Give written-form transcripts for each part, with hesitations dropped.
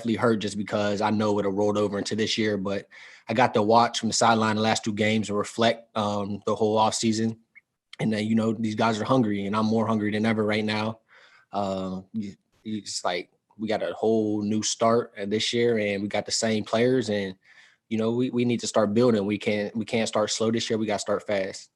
definitely hurt just because I know it have rolled over into this year. But I got to watch from the sideline the last 2 games and reflect the whole offseason. And then, these guys are hungry, and I'm more hungry than ever right now. It's like we got a whole new start this year, and we got the same players, and we need to start building. We can't start slow this year. We got to start fast.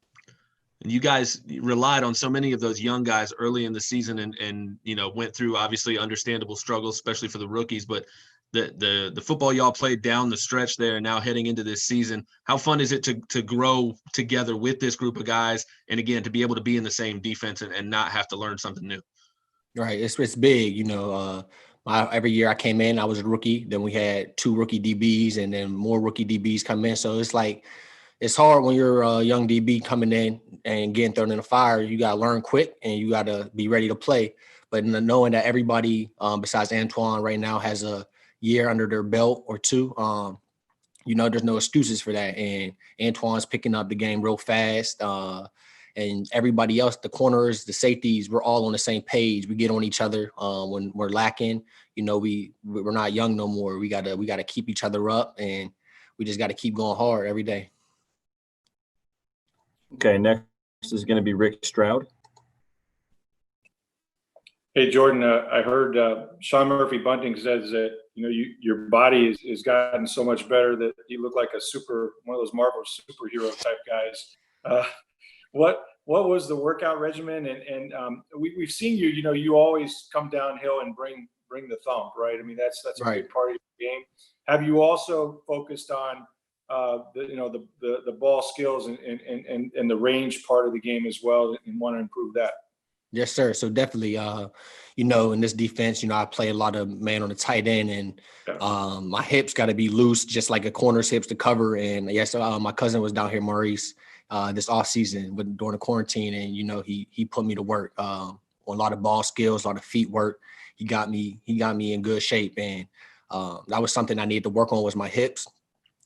And you guys relied on so many of those young guys early in the season, and went through obviously understandable struggles, especially for the rookies. But the football y'all played down the stretch there, and now heading into this season, how fun is it to grow together with this group of guys, and again to be able to be in the same defense and not have to learn something new? Right, it's big. Every year I came in, I was a rookie. Then we had 2 rookie DBs, and then more rookie DBs come in. So it's like it's hard when you're a young DB coming in and getting thrown in the fire. You got to learn quick, and you got to be ready to play. But knowing that everybody besides Antoine right now has a year under their belt or 2, there's no excuses for that. And Antoine's picking up the game real fast. And everybody else, the corners, the safeties, we're all on the same page. We get on each other when we're lacking. We're not young no more. We gotta keep each other up, and we just got to keep going hard every day. Okay, next is going to be Rick Stroud. Hey, Jordan, I heard Sean Murphy Bunting says that, your body has gotten so much better that you look like one of those Marvel superhero type guys. What was the workout regimen? And we've seen you, you always come downhill and bring the thump, right? I mean, that's a right. big part of the game. Have you also focused on the ball skills and the range part of the game as well, and want to improve that? Yes, sir. So definitely, in this defense, I play a lot of man on the tight end, and my hips got to be loose, just like a corner's hips to cover. And yes, my cousin was down here, Maurice, this offseason during the quarantine, and he put me to work on a lot of ball skills, a lot of feet work. He got me in good shape, and that was something I needed to work on was my hips.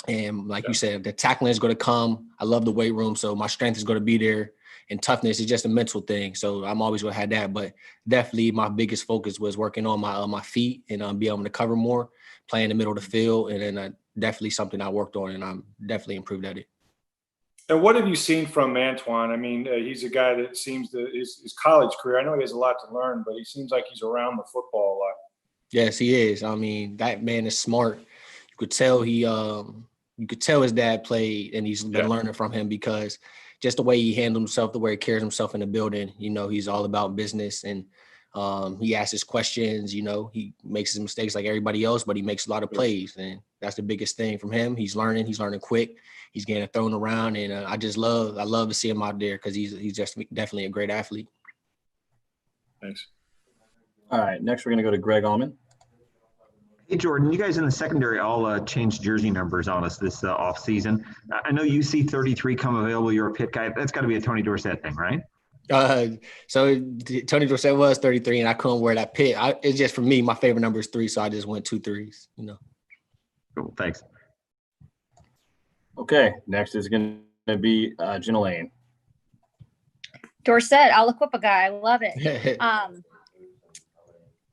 And like you said, the tackling is going to come. I love the weight room, so my strength is going to be there. And toughness is just a mental thing. So I'm always going to have that. But definitely my biggest focus was working on my feet and be able to cover more, play in the middle of the field. And then definitely something I worked on, and I'm definitely improved at it. And what have you seen from Antoine? I mean, he's a guy that seems to his college career, I know he has a lot to learn, but he seems like he's around the football a lot. Yes, he is. I mean, that man is smart. You could tell his dad played, and he's been learning from him, because just the way he handles himself, the way he carries himself in the building, he's all about business, and he asks his questions. He makes his mistakes like everybody else, but he makes a lot of plays, and that's the biggest thing from him. He's learning quick. He's getting thrown around, and I love to see him out there, because he's just definitely a great athlete. Thanks. All right, next we're going to go to Greg Allman. Hey, Jordan, you guys in the secondary all changed jersey numbers on us this offseason. I know you see 33 come available. You're a Pitt guy. That's got to be a Tony Dorsett thing, right? So Tony Dorsett was 33, and I couldn't wear that Pitt. It's just, for me, my favorite number is 3, so I just went 2 3s. Cool, thanks. Okay, next is going to be Jenna Lane. Dorsett, Aliquippa guy. I love it.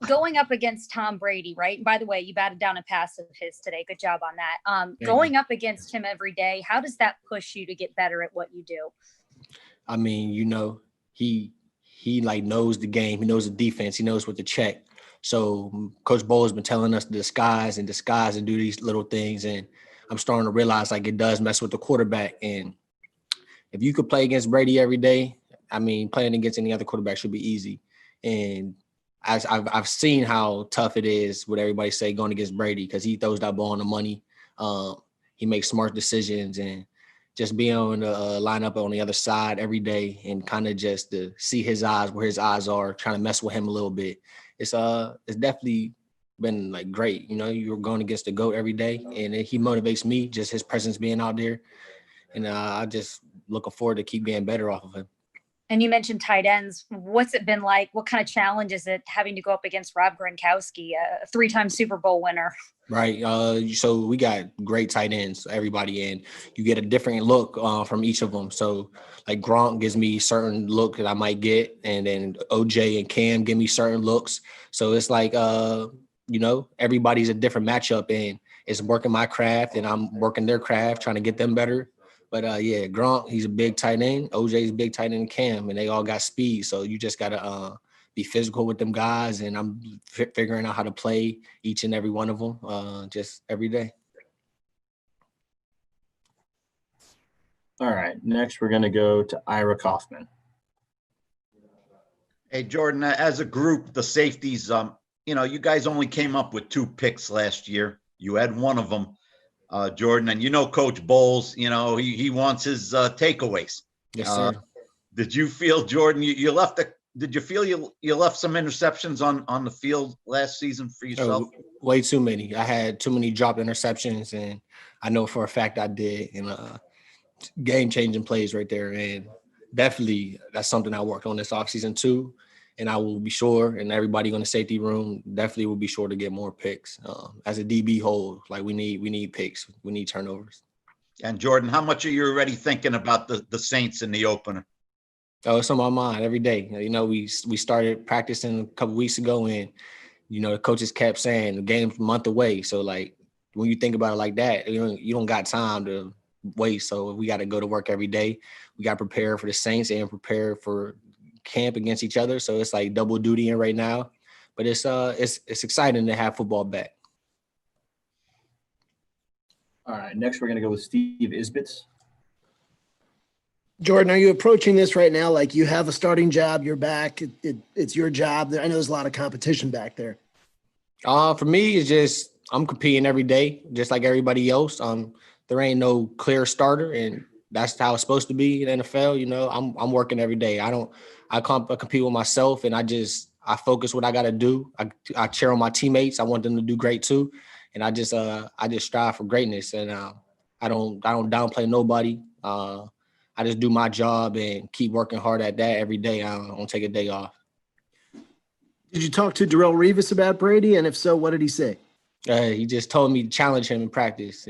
Going up against Tom Brady, right? And by the way, you batted down a pass of his today. Good job on that. Going up against him every day, how does that push you to get better at what you do? I mean, he like knows the game. He knows the defense. He knows what to check. So Coach Bowles has been telling us to disguise and do these little things. And I'm starting to realize like it does mess with the quarterback. And if you could play against Brady every day, I mean, playing against any other quarterback should be easy. And I've seen how tough it is, what everybody say, going against Brady, because he throws that ball on the money. He makes smart decisions, and just being able to line up on the other side every day and kind of just to see his eyes, where his eyes are, trying to mess with him a little bit. It's definitely been like great. You're going against the GOAT every day, and he motivates me, just his presence being out there. And I just looking forward to keep getting better off of him. And you mentioned tight ends. What's it been like? What kind of challenge is it having to go up against Rob Gronkowski, a 3-time Super Bowl winner? Right. So we got great tight ends, everybody, and you get a different look from each of them. So like Gronk gives me certain look that I might get, and then OJ and Cam give me certain looks. So it's like everybody's a different matchup, and it's working my craft and I'm working their craft, trying to get them better. But yeah, Gronk, he's a big tight end. OJ's a big tight end, Cam, and they all got speed. So you just gotta be physical with them guys, and I'm figuring out how to play each and every one of them just every day. All right, next we're going to go to Ira Kaufman. Hey, Jordan, as a group, the safeties, you guys only came up with 2 picks last year. You had one of them, Jordan, and Coach Bowles, he wants his takeaways. Yes, sir. Did you feel, Jordan, did you feel you left some interceptions on the field last season for yourself? Oh, way too many. I had too many dropped interceptions, and I know for a fact I did. And game-changing plays right there. And definitely that's something I worked on this offseason too. And I will be sure, and everybody in the safety room definitely will be sure to get more picks. As a DB whole, like we need picks. We need turnovers. And Jordan, how much are you already thinking about the Saints in the opener? Oh, it's on my mind every day. We started practicing a couple weeks ago, and the coaches kept saying the game's a month away. So like when you think about it like that, you don't got time to waste. So we got to go to work every day. We got to prepare for the Saints and prepare for camp against each other. So it's like double duty in right now. But it's exciting to have football back. All right, next we're going to go with Steve Isbitz. Jordan, are you approaching this right now like you have a starting job, you're back, it's your job? I know there's a lot of competition back there. For me, it's just I'm competing every day, just like everybody else. There ain't no clear starter, and that's how it's supposed to be in the NFL. I'm working every day. I compete with myself, and I focus what I got to do. I cheer on my teammates. I want them to do great too, and I just strive for greatness, and I don't downplay nobody. I just do my job and keep working hard at that every day. I don't take a day off. Did you talk to Darrelle Revis about Brady? And if so, what did he say? He just told me to challenge him in practice,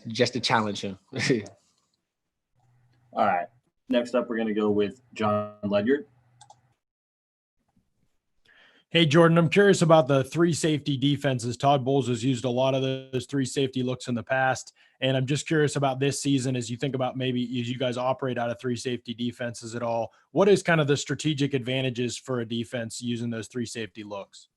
just to challenge him. All right. Next up, we're going to go with John Ledyard. Hey, Jordan, I'm curious about the 3 safety defenses. Todd Bowles has used a lot of those 3 safety looks in the past. And I'm just curious about this season as you think about maybe as you guys operate out of 3 safety defenses at all. What is kind of the strategic advantages for a defense using those 3 safety looks?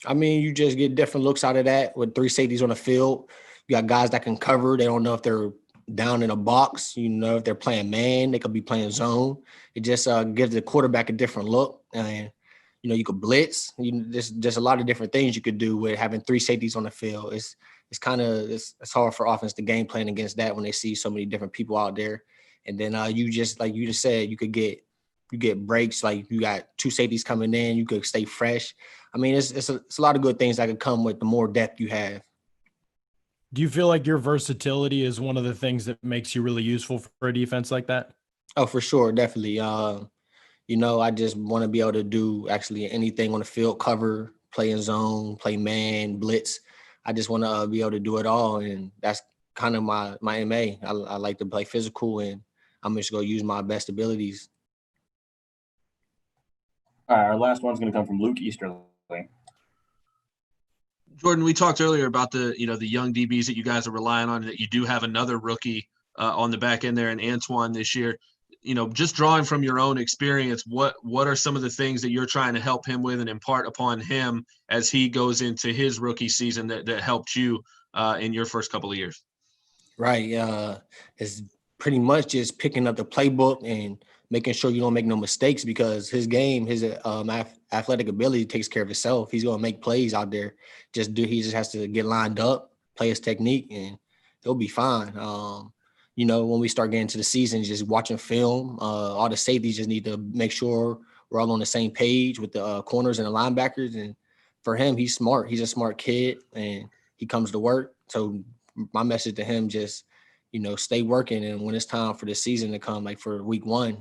I mean, you just get different looks out of that with 3 safeties on the field. You got guys that can cover. They don't know if they're down in a box. If they're playing man, they could be playing zone. It just gives the quarterback a different look. And you could blitz. There's just a lot of different things you could do with having 3 safeties on the field. It's hard for offense to game plan against that when they see so many different people out there. And then you just said, you get breaks. Like you got 2 safeties coming in, you could stay fresh. I mean, it's a lot of good things that could come with the more depth you have. Do you feel like your versatility is one of the things that makes you really useful for a defense like that? Oh, for sure, definitely. I just want to be able to do actually anything on the field, cover, play in zone, play man, blitz. I just want to be able to do it all, and that's kind of my MA. I like to play physical, and I'm just going to use my best abilities. All right, our last one's going to come from Luke Easterling. Jordan, we talked earlier about the young DBs that you guys are relying on, that you do have another rookie on the back end there in Antoine this year. Just drawing from your own experience, what are some of the things that you're trying to help him with and impart upon him as he goes into his rookie season that helped you in your first couple of years? Right. It's pretty much just picking up the playbook and making sure you don't make no mistakes, because his game, his athletic ability takes care of itself. He's going to make plays out there. He just has to get lined up, play his technique, and he'll be fine. When we start getting to the season, just watching film, all the safeties just need to make sure we're all on the same page with the corners and the linebackers. And for him, he's smart. He's a smart kid, and he comes to work. So my message to him, just, stay working. And when it's time for the season to come, like for week 1,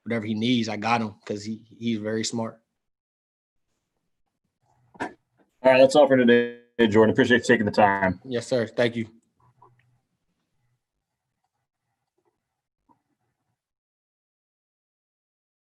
whatever he needs, I got him, because he's very smart. All right, that's all for today, Jordan. Appreciate you taking the time. Yes, sir. Thank you.